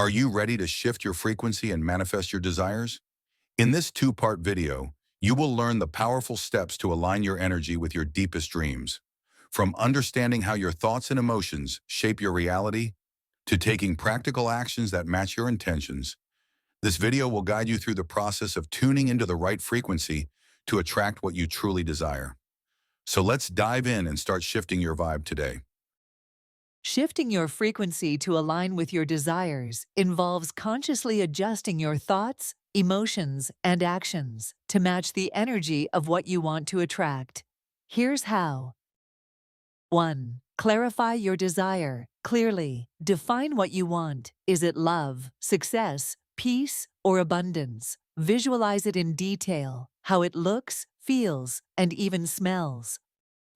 Are you ready to shift your frequency and manifest your desires? In this two-part video, you will learn the powerful steps to align your energy with your deepest dreams. From understanding how your thoughts and emotions shape your reality, to taking practical actions that match your intentions, this video will guide you through the process of tuning into the right frequency to attract what you truly desire. So let's dive in and start shifting your vibe today. Shifting your frequency to align with your desires involves consciously adjusting your thoughts, emotions, and actions to match the energy of what you want to attract. Here's how. 1. Clarify your desire clearly. Define what you want. Is it love, success, peace, or abundance? Visualize it in detail, how it looks, feels, and even smells.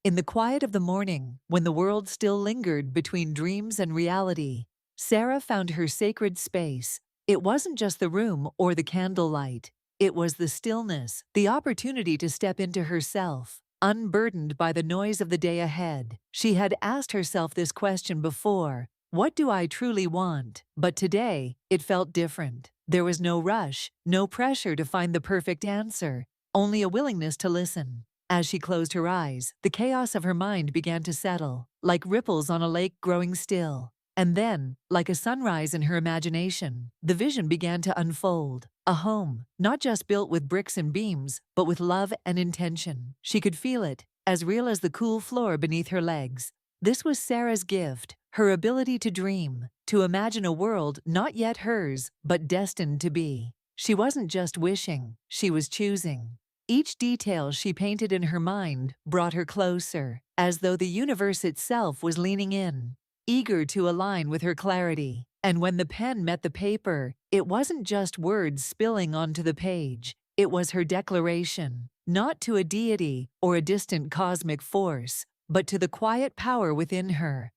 In the quiet of the morning, when the world still lingered between dreams and reality, Sarah found her sacred space. It wasn't just the room or the candlelight. It was the stillness, the opportunity to step into herself, unburdened by the noise of the day ahead. She had asked herself this question before: what do I truly want? But today, it felt different. There was no rush, no pressure to find the perfect answer, only a willingness to listen. As she closed her eyes, the chaos of her mind began to settle, like ripples on a lake growing still. And then, like a sunrise in her imagination, the vision began to unfold. A home, not just built with bricks and beams, but with love and intention. She could feel it, as real as the cool floor beneath her legs. This was Sarah's gift, her ability to dream, to imagine a world not yet hers, but destined to be. She wasn't just wishing, she was choosing. Each detail she painted in her mind brought her closer, as though the universe itself was leaning in, eager to align with her clarity. And when the pen met the paper, it wasn't just words spilling onto the page. It was her declaration, not to a deity or a distant cosmic force, but to the quiet power within her.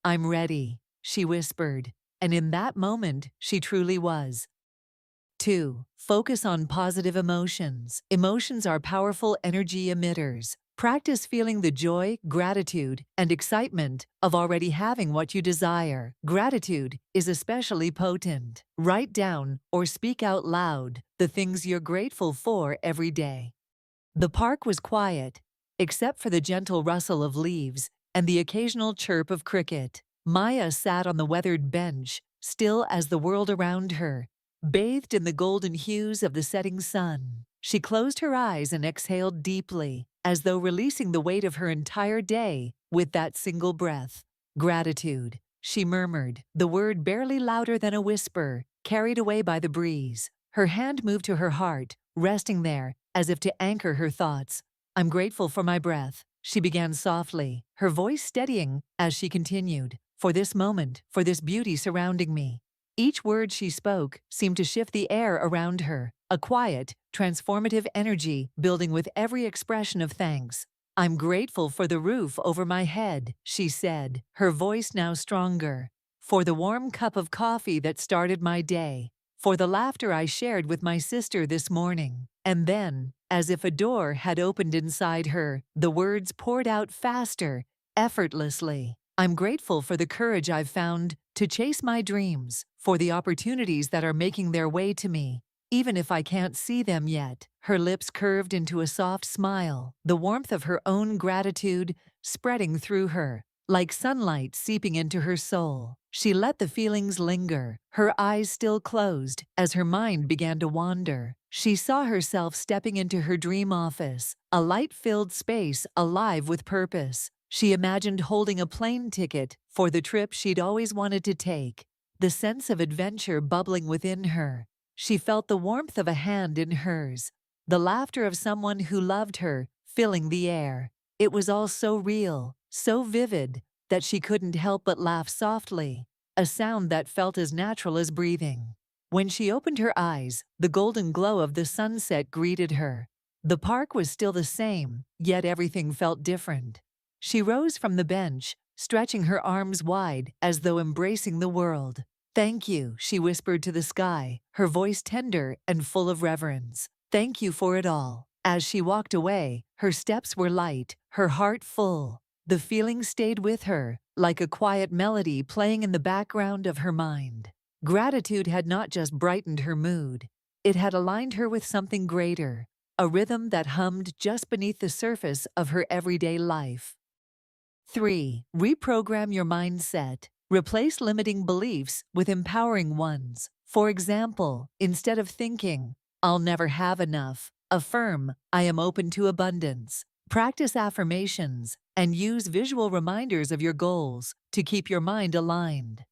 "I'm ready," she whispered, and in that moment, she truly was. 2. Focus on positive emotions. Emotions are powerful energy emitters. Practice feeling the joy, gratitude, and excitement of already having what you desire. Gratitude is especially potent. Write down or speak out loud the things you're grateful for every day. The park was quiet, except for the gentle rustle of leaves and the occasional chirp of cricket. Maya sat on the weathered bench, still as the world around her, bathed in the golden hues of the setting sun. She closed her eyes and exhaled deeply, as though releasing the weight of her entire day with that single breath. "Gratitude," she murmured, the word barely louder than a whisper, carried away by the breeze. Her hand moved to her heart, resting there, as if to anchor her thoughts. "I'm grateful for my breath," she began softly, her voice steadying as she continued. "For this moment, for this beauty surrounding me." Each word she spoke seemed to shift the air around her, a quiet, transformative energy building with every expression of thanks. "I'm grateful for the roof over my head," she said, her voice now stronger. "For the warm cup of coffee that started my day. For the laughter I shared with my sister this morning." And then, as if a door had opened inside her, the words poured out faster, effortlessly. "I'm grateful for the courage I've found to chase my dreams, for the opportunities that are making their way to me, even if I can't see them yet." Her lips curved into a soft smile, the warmth of her own gratitude spreading through her, like sunlight seeping into her soul. She let the feelings linger, her eyes still closed, as her mind began to wander. She saw herself stepping into her dream office, a light-filled space alive with purpose. She imagined holding a plane ticket for the trip she'd always wanted to take, the sense of adventure bubbling within her. She felt the warmth of a hand in hers, the laughter of someone who loved her filling the air. It was all so real, so vivid, that she couldn't help but laugh softly, a sound that felt as natural as breathing. When she opened her eyes, the golden glow of the sunset greeted her. The park was still the same, yet everything felt different. She rose from the bench, stretching her arms wide as though embracing the world. "Thank you," she whispered to the sky, her voice tender and full of reverence. "Thank you for it all." As she walked away, her steps were light, her heart full. The feeling stayed with her, like a quiet melody playing in the background of her mind. Gratitude had not just brightened her mood, it had aligned her with something greater, a rhythm that hummed just beneath the surface of her everyday life. 3. Reprogram your mindset. Replace limiting beliefs with empowering ones. For example, instead of thinking, "I'll never have enough," affirm, "I am open to abundance." Practice affirmations and use visual reminders of your goals to keep your mind aligned.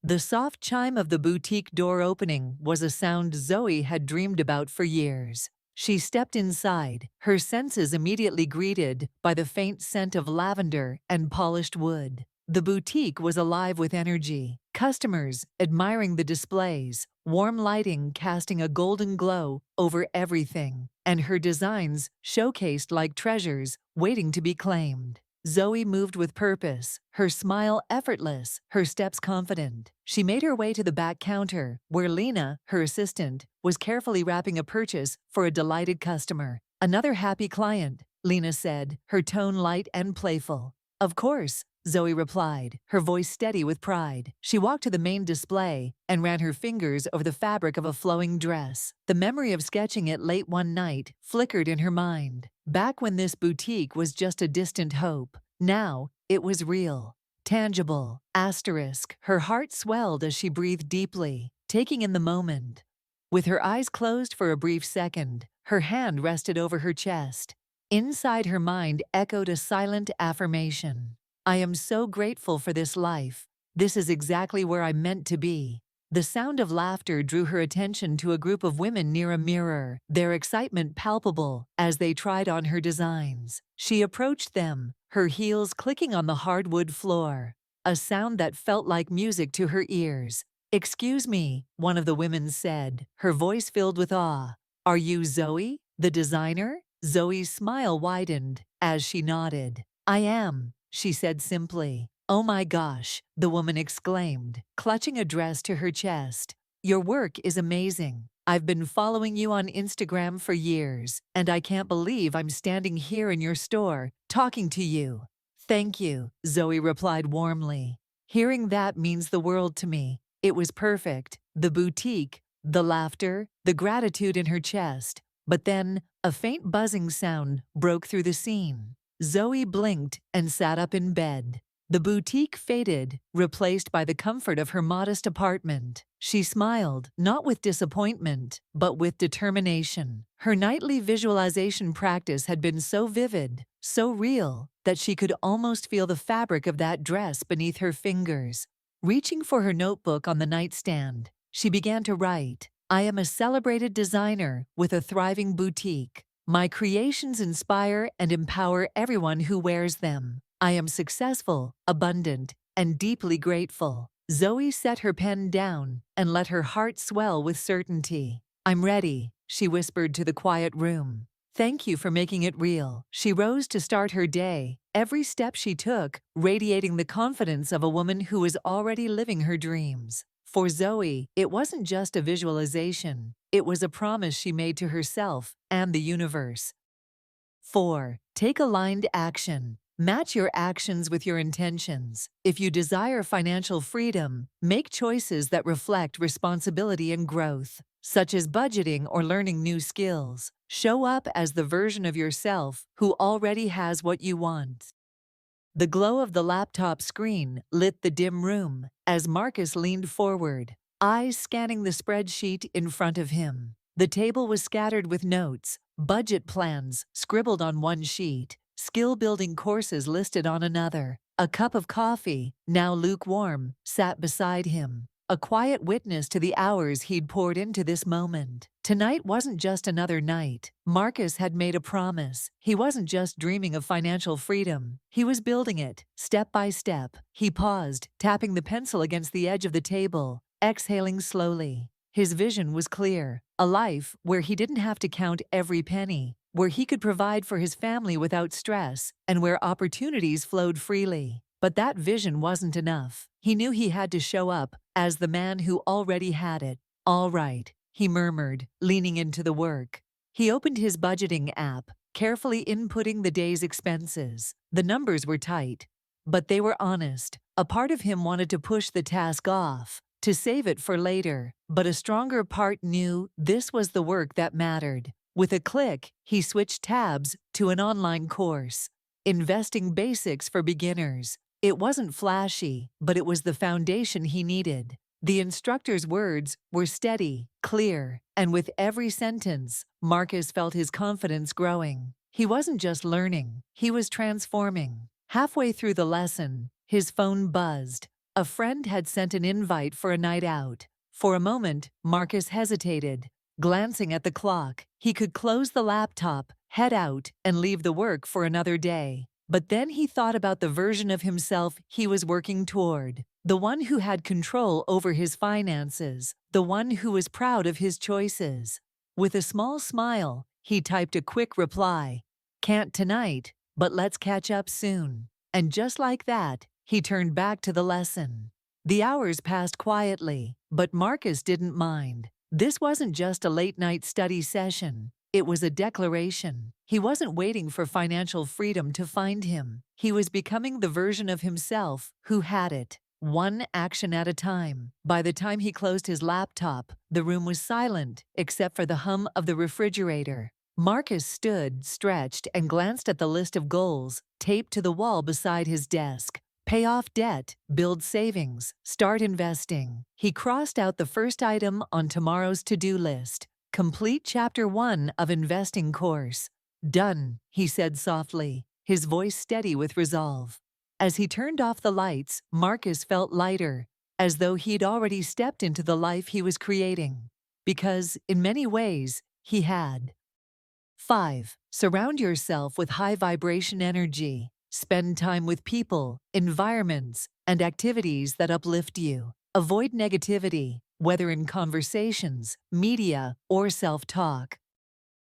The soft chime of the boutique door opening was a sound Zoe had dreamed about for years. She stepped inside, her senses immediately greeted by the faint scent of lavender and polished wood. The boutique was alive with energy, customers admiring the displays, warm lighting casting a golden glow over everything, and her designs showcased like treasures waiting to be claimed. Zoe moved with purpose, her smile effortless, her steps confident. She made her way to the back counter, where Lena, her assistant, was carefully wrapping a purchase for a delighted customer. "Another happy client," Lena said, her tone light and playful. "Of course," Zoe replied, her voice steady with pride. She walked to the main display and ran her fingers over the fabric of a flowing dress. The memory of sketching it late one night flickered in her mind. Back when this boutique was just a distant hope, now it was real, tangible. Asterisk. Her heart swelled as she breathed deeply, taking in the moment. With her eyes closed for a brief second, her hand rested over her chest. Inside her mind echoed a silent affirmation. "I am so grateful for this life. This is exactly where I'm meant to be." The sound of laughter drew her attention to a group of women near a mirror, their excitement palpable as they tried on her designs. She approached them, her heels clicking on the hardwood floor, a sound that felt like music to her ears. "Excuse me," one of the women said, her voice filled with awe. "Are you Zoe, the designer?" Zoe's smile widened as she nodded. "I am," she said simply. "Oh my gosh," the woman exclaimed, clutching a dress to her chest. "Your work is amazing. I've been following you on Instagram for years, and I can't believe I'm standing here in your store, talking to you." "Thank you," Zoe replied warmly. "Hearing that means the world to me." It was perfect. The boutique, the laughter, the gratitude in her chest. But then, a faint buzzing sound broke through the scene. Zoe blinked and sat up in bed. The boutique faded, replaced by the comfort of her modest apartment. She smiled, not with disappointment, but with determination. Her nightly visualization practice had been so vivid, so real, that she could almost feel the fabric of that dress beneath her fingers. Reaching for her notebook on the nightstand, she began to write, "I am a celebrated designer with a thriving boutique. My creations inspire and empower everyone who wears them. I am successful, abundant, and deeply grateful." Zoe set her pen down and let her heart swell with certainty. "I'm ready," she whispered to the quiet room. "Thank you for making it real." She rose to start her day, every step she took radiating the confidence of a woman who was already living her dreams. For Zoe, it wasn't just a visualization, it was a promise she made to herself and the universe. 4. Take aligned action. Match your actions with your intentions. If you desire financial freedom, make choices that reflect responsibility and growth, such as budgeting or learning new skills. Show up as the version of yourself who already has what you want. The glow of the laptop screen lit the dim room as Marcus leaned forward, eyes scanning the spreadsheet in front of him. The table was scattered with notes, budget plans scribbled on one sheet, skill-building courses listed on another. A cup of coffee, now lukewarm, sat beside him, a quiet witness to the hours he'd poured into this moment. Tonight wasn't just another night. Marcus had made a promise. He wasn't just dreaming of financial freedom. He was building it, step by step. He paused, tapping the pencil against the edge of the table, exhaling slowly. His vision was clear, a life where he didn't have to count every penny, where he could provide for his family without stress, and where opportunities flowed freely. But that vision wasn't enough. He knew he had to show up as the man who already had it. "All right," he murmured, leaning into the work. He opened his budgeting app, carefully inputting the day's expenses. The numbers were tight, but they were honest. A part of him wanted to push the task off, to save it for later, but a stronger part knew this was the work that mattered. With a click, he switched tabs to an online course, Investing Basics for Beginners. It wasn't flashy, but it was the foundation he needed. The instructor's words were steady, clear, and with every sentence, Marcus felt his confidence growing. He wasn't just learning, he was transforming. Halfway through the lesson, his phone buzzed. A friend had sent an invite for a night out. For a moment, Marcus hesitated. Glancing at the clock, he could close the laptop, head out, and leave the work for another day. But then he thought about the version of himself he was working toward. The one who had control over his finances. The one who was proud of his choices. With a small smile, he typed a quick reply. "Can't tonight, but let's catch up soon." And just like that, he turned back to the lesson. The hours passed quietly, but Marcus didn't mind. This wasn't just a late-night study session. It was a declaration. He wasn't waiting for financial freedom to find him. He was becoming the version of himself who had it, one action at a time. By the time he closed his laptop, the room was silent, except for the hum of the refrigerator. Marcus stood, stretched, and glanced at the list of goals taped to the wall beside his desk. Pay off debt, build savings, start investing. He crossed out the first item on tomorrow's to-do list. Complete Chapter 1 of Investing course. "Done," he said softly, his voice steady with resolve. As he turned off the lights, Marcus felt lighter, as though he'd already stepped into the life he was creating. Because, in many ways, he had. 5. Surround yourself with high-vibration energy. Spend time with people, environments, and activities that uplift you. Avoid negativity, whether in conversations, media, or self-talk.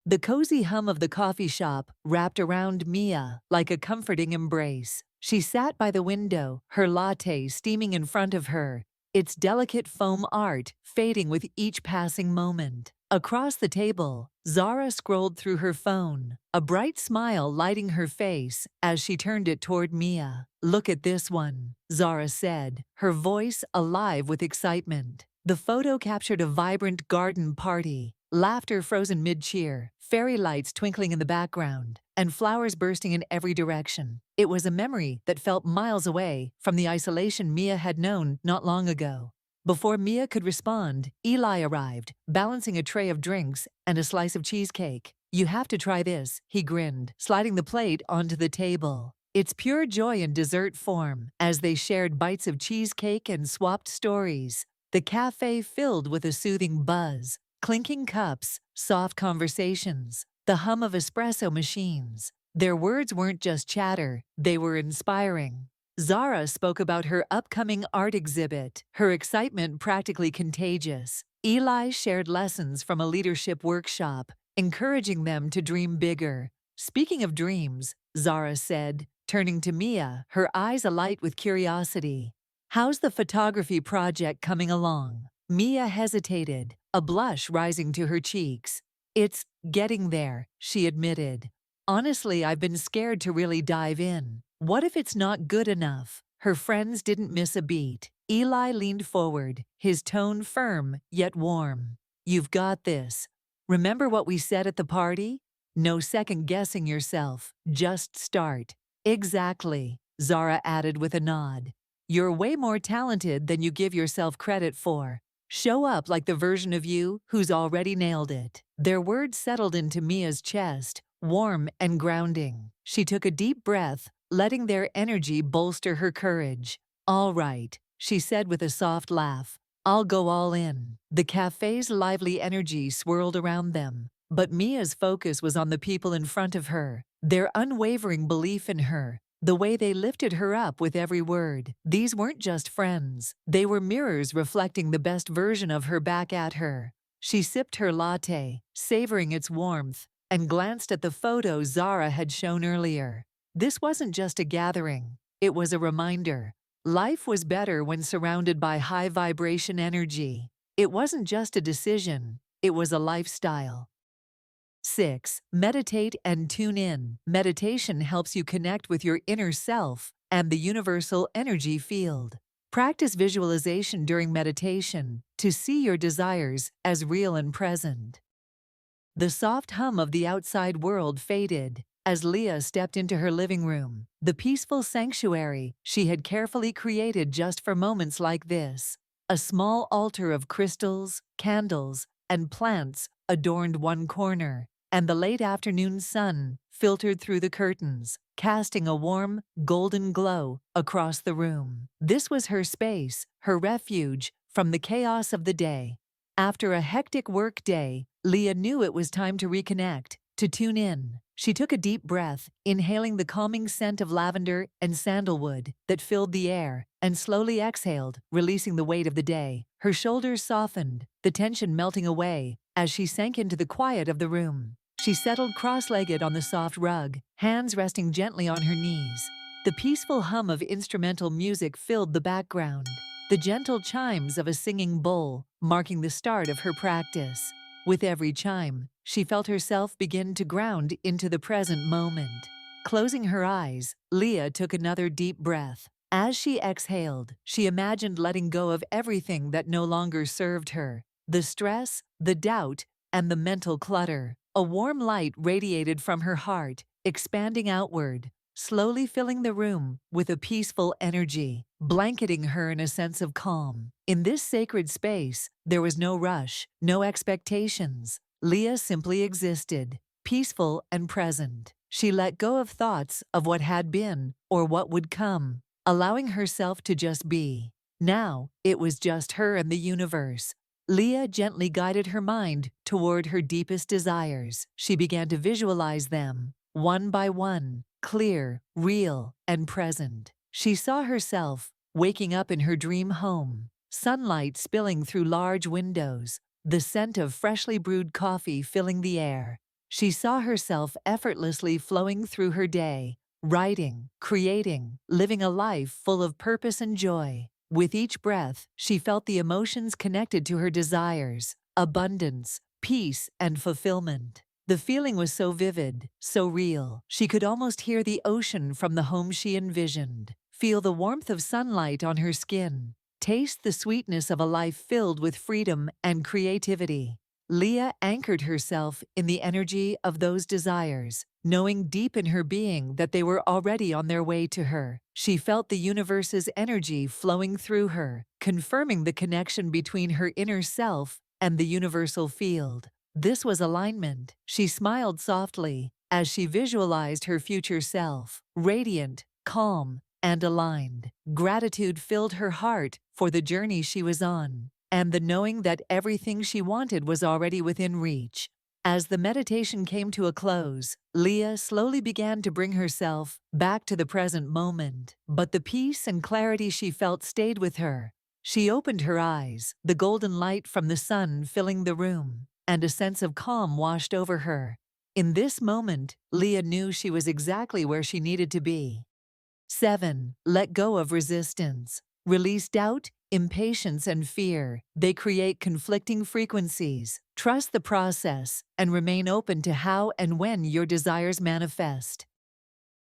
The cozy hum of the coffee shop wrapped around Mia like a comforting embrace. She sat by the window, her latte steaming in front of her, its delicate foam art fading with each passing moment. Across the table, Zara scrolled through her phone, a bright smile lighting her face as she turned it toward Mia. "Look at this one," Zara said, her voice alive with excitement. The photo captured a vibrant garden party, laughter frozen mid-cheer, fairy lights twinkling in the background, and flowers bursting in every direction. It was a memory that felt miles away from the isolation Mia had known not long ago. Before Mia could respond, Eli arrived, balancing a tray of drinks and a slice of cheesecake. "You have to try this," he grinned, sliding the plate onto the table. It's pure joy in dessert form. As they shared bites of cheesecake and swapped stories, the cafe filled with a soothing buzz, clinking cups, soft conversations, the hum of espresso machines. Their words weren't just chatter, they were inspiring. Zara spoke about her upcoming art exhibit, her excitement practically contagious. Eli shared lessons from a leadership workshop, encouraging them to dream bigger. "Speaking of dreams," Zara said, turning to Mia, her eyes alight with curiosity. "How's the photography project coming along?" Mia hesitated, a blush rising to her cheeks. "It's getting there," she admitted. "Honestly, I've been scared to really dive in. What if it's not good enough?" Her friends didn't miss a beat. Eli leaned forward, his tone firm yet warm. "You've got this. Remember what we said at the party? No second-guessing yourself, just start." "Exactly," Zara added with a nod. "You're way more talented than you give yourself credit for. Show up like the version of you who's already nailed it." Their words settled into Mia's chest, warm and grounding. She took a deep breath, letting their energy bolster her courage. "All right," she said with a soft laugh. "I'll go all in." The cafe's lively energy swirled around them, but Mia's focus was on the people in front of her, their unwavering belief in her, the way they lifted her up with every word. These weren't just friends. They were mirrors reflecting the best version of her back at her. She sipped her latte, savoring its warmth, and glanced at the photo Zara had shown earlier. This wasn't just a gathering. It was a reminder. Life was better when surrounded by high-vibration energy. It wasn't just a decision. It was a lifestyle. 6. Meditate and tune in. Meditation helps you connect with your inner self and the universal energy field. Practice visualization during meditation to see your desires as real and present. The soft hum of the outside world faded as Leah stepped into her living room, the peaceful sanctuary she had carefully created just for moments like this. A small altar of crystals, candles, and plants adorned one corner, and the late afternoon sun filtered through the curtains, casting a warm, golden glow across the room. This was her space, her refuge from the chaos of the day. After a hectic work day, Leah knew it was time to reconnect, to tune in. She took a deep breath, inhaling the calming scent of lavender and sandalwood that filled the air, and slowly exhaled, releasing the weight of the day. Her shoulders softened, the tension melting away as she sank into the quiet of the room. She settled cross-legged on the soft rug, hands resting gently on her knees. The peaceful hum of instrumental music filled the background, the gentle chimes of a singing bowl marking the start of her practice. With every chime, she felt herself begin to ground into the present moment. Closing her eyes, Leah took another deep breath. As she exhaled, she imagined letting go of everything that no longer served her, the stress, the doubt, and the mental clutter. A warm light radiated from her heart, expanding outward, slowly filling the room with a peaceful energy, blanketing her in a sense of calm. In this sacred space, there was no rush, no expectations. Leah simply existed, peaceful and present. She let go of thoughts of what had been or what would come, allowing herself to just be. Now, it was just her and the universe. Leah gently guided her mind toward her deepest desires. She began to visualize them, one by one, clear, real, and present. She saw herself waking up in her dream home, sunlight spilling through large windows, the scent of freshly brewed coffee filling the air. She saw herself effortlessly flowing through her day, writing, creating, living a life full of purpose and joy. With each breath, she felt the emotions connected to her desires, abundance, peace, and fulfillment. The feeling was so vivid, so real, she could almost hear the ocean from the home she envisioned, feel the warmth of sunlight on her skin, taste the sweetness of a life filled with freedom and creativity. Leah anchored herself in the energy of those desires, knowing deep in her being that they were already on their way to her. She felt the universe's energy flowing through her, confirming the connection between her inner self and the universal field. This was alignment. She smiled softly as she visualized her future self, radiant, calm, and aligned. Gratitude filled her heart for the journey she was on, and the knowing that everything she wanted was already within reach. As the meditation came to a close, Leah slowly began to bring herself back to the present moment, but the peace and clarity she felt stayed with her. She opened her eyes, the golden light from the sun filling the room, and a sense of calm washed over her. In this moment, Leah knew she was exactly where she needed to be. 7. Let go of resistance. Release doubt, impatience, and fear. They create conflicting frequencies. Trust the process and remain open to how and when your desires manifest.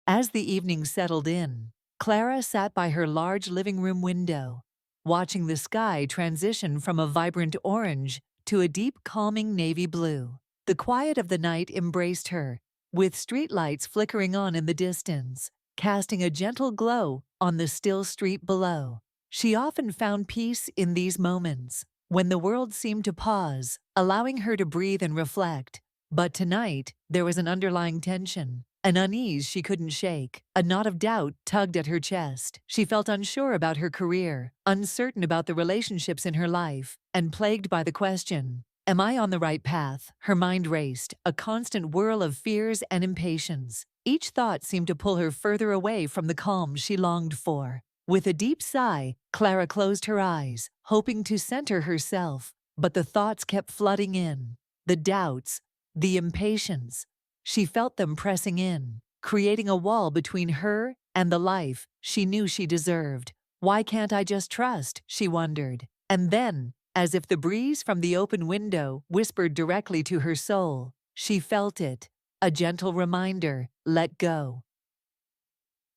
As the evening settled in, Clara sat by her large living room window, watching the sky transition from a vibrant orange to a deep, calming navy blue. The quiet of the night embraced her, with streetlights flickering on in the distance, casting a gentle glow on the still street below. She often found peace in these moments, when the world seemed to pause, allowing her to breathe and reflect. But tonight, there was an underlying tension, an unease she couldn't shake. A knot of doubt tugged at her chest. She felt unsure about her career, uncertain about the relationships in her life, and plagued by the question, "Am I on the right path?" Her mind raced, a constant whirl of fears and impatience. Each thought seemed to pull her further away from the calm she longed for. With a deep sigh, Clara closed her eyes, hoping to center herself, but the thoughts kept flooding in. The doubts, the impatience. She felt them pressing in, creating a wall between her and the life she knew she deserved. Why can't I just trust? She wondered. And then, as if the breeze from the open window whispered directly to her soul, she felt it, a gentle reminder, let go.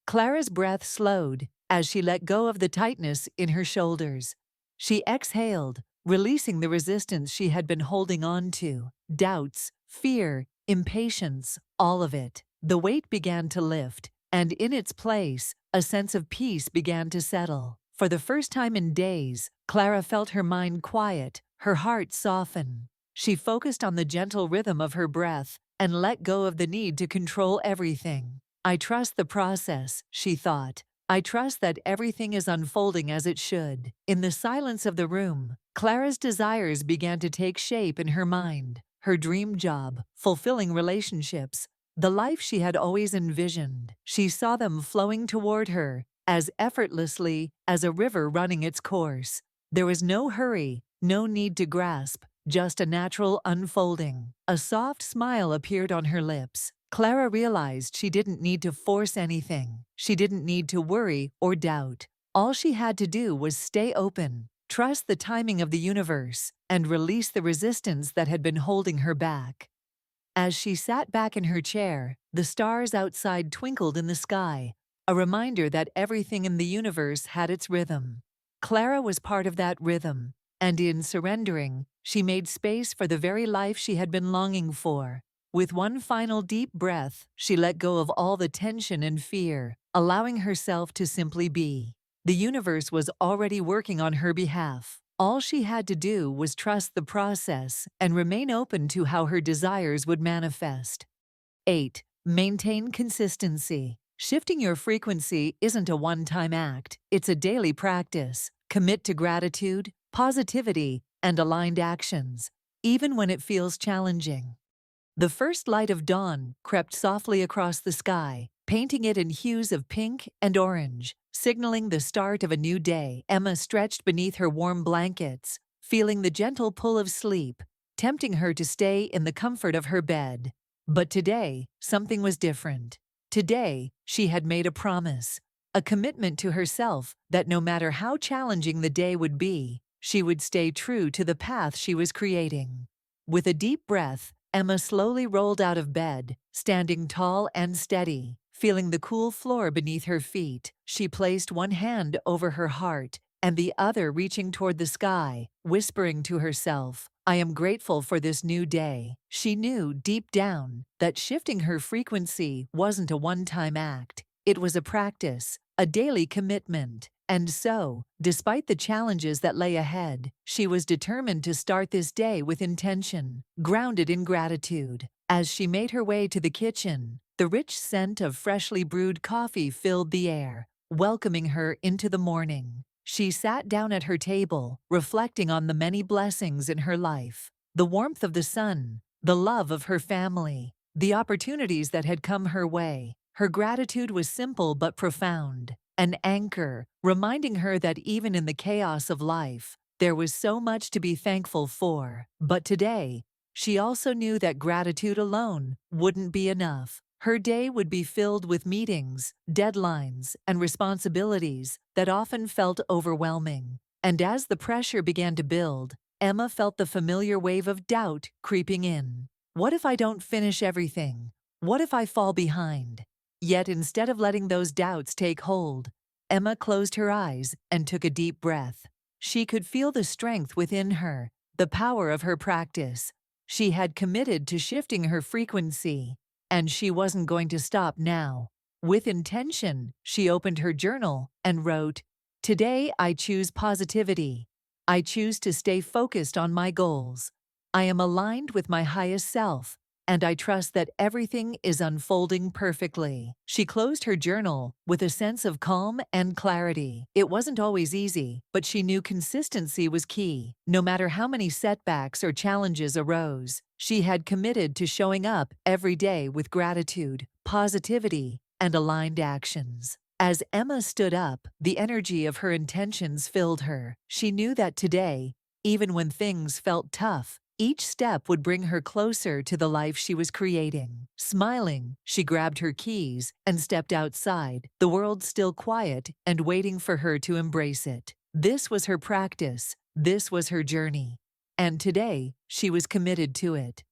Clara's breath slowed, as she let go of the tightness in her shoulders. She exhaled, releasing the resistance she had been holding on to, doubts, fear, impatience, all of it. The weight began to lift, and in its place, a sense of peace began to settle. For the first time in days, Clara felt her mind quiet, her heart soften. She focused on the gentle rhythm of her breath and let go of the need to control everything. I trust the process, she thought. I trust that everything is unfolding as it should. In the silence of the room, Clara's desires began to take shape in her mind. Her dream job, fulfilling relationships, the life she had always envisioned. She saw them flowing toward her as effortlessly as a river running its course. There was no hurry, no need to grasp, just a natural unfolding. A soft smile appeared on her lips. Clara realized she didn't need to force anything. She didn't need to worry or doubt. All she had to do was stay open, trust the timing of the universe, and release the resistance that had been holding her back. As she sat back in her chair, the stars outside twinkled in the sky, a reminder that everything in the universe had its rhythm. Clara was part of that rhythm, and in surrendering, she made space for the very life she had been longing for. With one final deep breath, she let go of all the tension and fear, allowing herself to simply be. The universe was already working on her behalf. All she had to do was trust the process and remain open to how her desires would manifest. 8. Maintain consistency. Shifting your frequency isn't a one-time act, it's a daily practice. Commit to gratitude, positivity, and aligned actions, even when it feels challenging. The first light of dawn crept softly across the sky, painting it in hues of pink and orange, signaling the start of a new day. Emma stretched beneath her warm blankets, feeling the gentle pull of sleep, tempting her to stay in the comfort of her bed. But today, something was different. Today, she had made a promise, a commitment to herself that no matter how challenging the day would be, she would stay true to the path she was creating. With a deep breath, Emma slowly rolled out of bed, standing tall and steady. Feeling the cool floor beneath her feet, she placed one hand over her heart and the other reaching toward the sky, whispering to herself, "I am grateful for this new day." She knew deep down that shifting her frequency wasn't a one-time act. It was a practice, a daily commitment. And so, despite the challenges that lay ahead, she was determined to start this day with intention, grounded in gratitude. As she made her way to the kitchen, the rich scent of freshly brewed coffee filled the air, welcoming her into the morning. She sat down at her table, reflecting on the many blessings in her life. The warmth of the sun, the love of her family, the opportunities that had come her way. Her gratitude was simple but profound, an anchor, reminding her that even in the chaos of life, there was so much to be thankful for. But today, she also knew that gratitude alone wouldn't be enough. Her day would be filled with meetings, deadlines, and responsibilities that often felt overwhelming. And as the pressure began to build, Emma felt the familiar wave of doubt creeping in. What if I don't finish everything? What if I fall behind? Yet instead of letting those doubts take hold, Emma closed her eyes and took a deep breath. She could feel the strength within her, the power of her practice. She had committed to shifting her frequency, and she wasn't going to stop now. With intention, she opened her journal and wrote, "Today I choose positivity. I choose to stay focused on my goals. I am aligned with my highest self, and I trust that everything is unfolding perfectly." She closed her journal with a sense of calm and clarity. It wasn't always easy, but she knew consistency was key. No matter how many setbacks or challenges arose, she had committed to showing up every day with gratitude, positivity, and aligned actions. As Emma stood up, the energy of her intentions filled her. She knew that today, even when things felt tough, each step would bring her closer to the life she was creating. Smiling, she grabbed her keys and stepped outside, the world still quiet and waiting for her to embrace it. This was her practice, this was her journey. And today, she was committed to it.